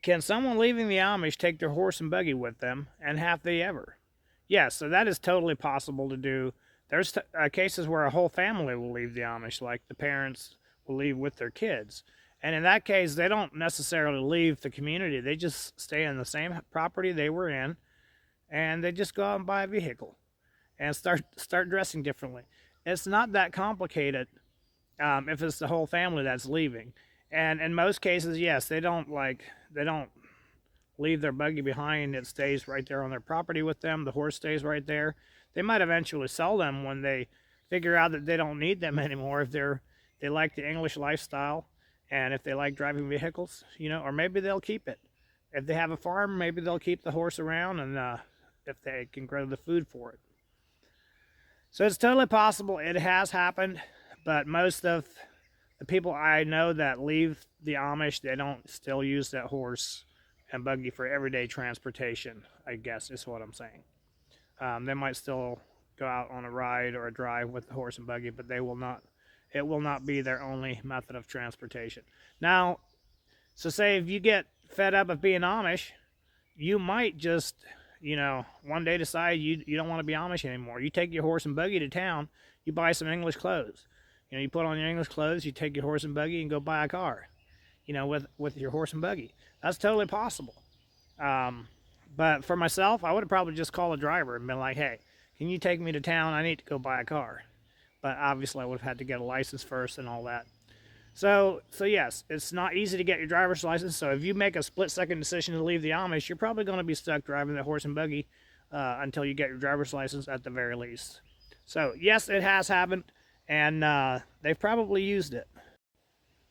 Can someone leaving the Amish take their horse and buggy with them, and have they ever? Yes, so that is totally possible to do. There's cases where a whole family will leave the Amish, like the parents will leave with their kids. And in that case, they don't necessarily leave the community. They just stay in the same property they were in, and they just go out and buy a vehicle and start dressing differently. It's not that complicated if it's the whole family that's leaving. And in most cases, yes, they don't leave their buggy behind. It stays right there on their property with them. The horse stays right there. They might eventually sell them when they figure out that they don't need them anymore, if they like the English lifestyle, and if they like driving vehicles, or maybe they'll keep it. If they have a farm, maybe they'll keep the horse around, and if they can grow the food for it. So it's totally possible. It has happened, but most of the people I know that leave the Amish, they don't still use that horse and buggy for everyday transportation, I guess is what I'm saying. They might still go out on a ride or a drive with the horse and buggy, but it will not be their only method of transportation. Now, so say if you get fed up of being Amish, you might just, one day decide you don't want to be Amish anymore. You take your horse and buggy to town, you buy some English clothes. You put on your English clothes, you take your horse and buggy and go buy a car, with your horse and buggy. That's totally possible. But for myself, I would have probably just called a driver and been like, hey, can you take me to town? I need to go buy a car. But obviously I would have had to get a license first and all that. So yes, it's not easy to get your driver's license. So if you make a split-second decision to leave the Amish, you're probably going to be stuck driving the horse and buggy until you get your driver's license at the very least. So yes, it has happened, and they've probably used it.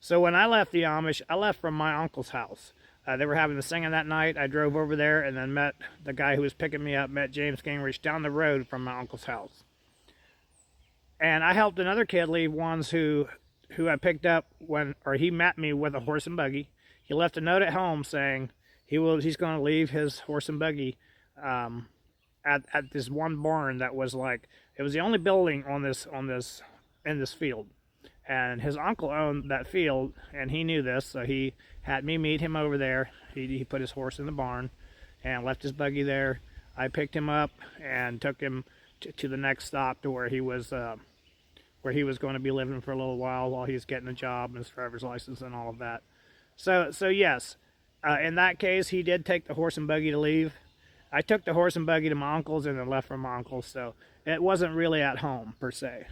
So when I left the Amish, I left from my uncle's house. They were having the singing that night. I drove over there and then met the guy who was picking me up, met James Gingrich down the road from my uncle's house. And I helped another kid leave once who I picked up he met me with a horse and buggy. He left a note at home saying he's going to leave his horse and buggy at this one barn that was it was the only building in this field. And his uncle owned that field, and he knew this, so he had me meet him over there. He put his horse in the barn and left his buggy there. I picked him up and took him to the next stop, to where he was going to be living for a little while he was getting a job and his driver's license and all of that. So yes, in that case, he did take the horse and buggy to leave. I took the horse and buggy to my uncle's and then left from my uncle's, so it wasn't really at home per se.